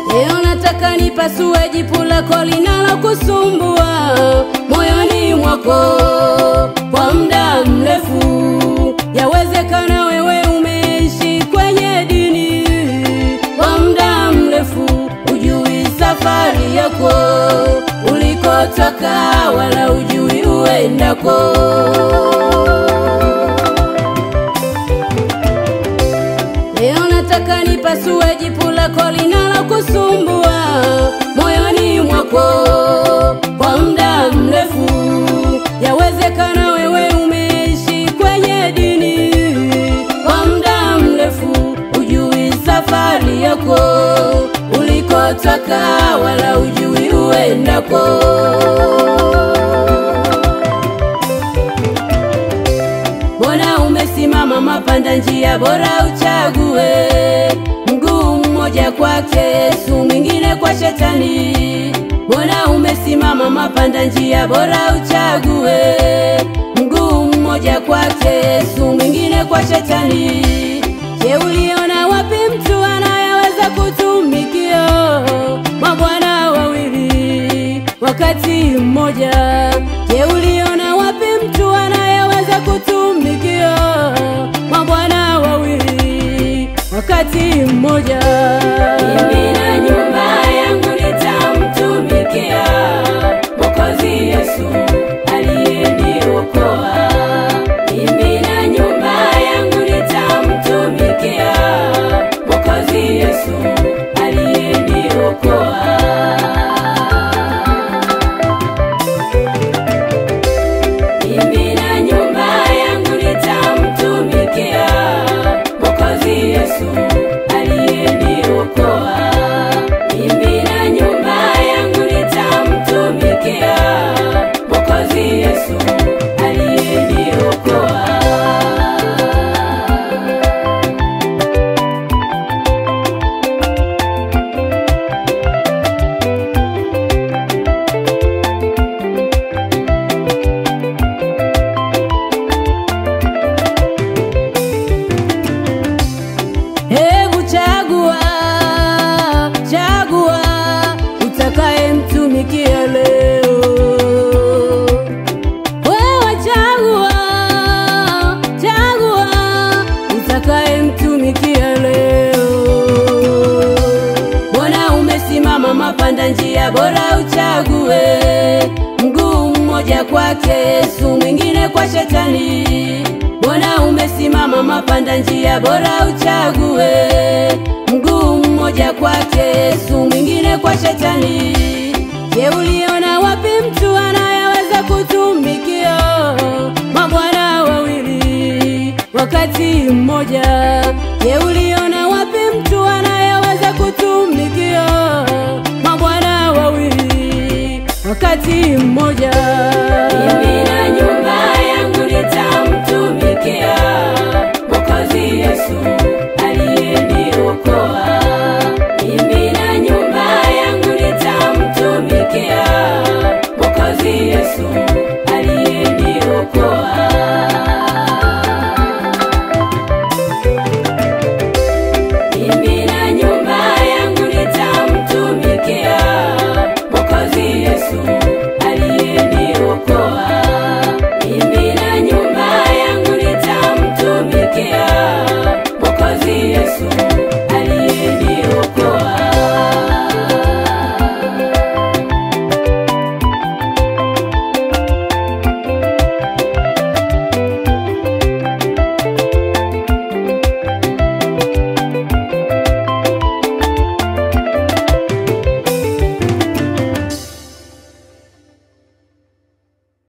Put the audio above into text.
Leo nataka nipasue jipu lako linalokusumbua moyoni mwako kwa muda mrefu. Yawezekana wewe umeishi kwenye dini kwa muda mrefu, hujui safari yako ulikotoka, wala hujui uendako. Leo nataka nipasue jipu lako linalokusumbua moyoni mwako kwa muda mrefu. Yawezekana wewe umeishi kwenye dini kwa muda mrefu, hujui safari yako ulikotoka, wala hujui uendako. Bora umesimama mapanda njia, bora uchague mguu mmoja kwake Yesu, mwingine kwa shetani. Bora umesimama mapanda njia, bora uchague mguu mmoja kwake Yesu, mwingine kwa shetani. Je, uliona wapi mtu anayeweza kutumikia mabwana wawili wakati mmoja? Je, uliona wapi mtu anayeweza kutumikia mabwana wawili wakati mmoja? Mimi na nyumba yangu nitamtumikia Mwokozi Yesu aliyeniokoa. Mimi na nyumba yangu nitamtumikia Mwokozi Yesu aliyeniokoa. Mimi na nyumba yangu nitamtumikia Mwokozi Yesu aliyeniokoa. Mimi na nyumba yangu nitamtumikia Mwokozi Yesu aliyeniokoa. Hebu chagua, chagua utakaye mtumikia leo. Wewe chagua, chagua utakaye mtumikia leo. Bora umesimama mapanda njia, bora uchague mguu mmoja kwake Yesu, mwingine kwa shetani. Bora umesimama mapanda njia, bora uchague mguu mmoja kwake Yesu, mwingine kwa shetani. Je, uliona wapi mtu anayeweza kutumikia mabwana wawili wakati mmoja? Je, uliona wapi mtu anayeweza kutumikia mabwana wawili wakati mmoja? Mimi na nyumba yangu nitamtumikia Mwokozi Yesu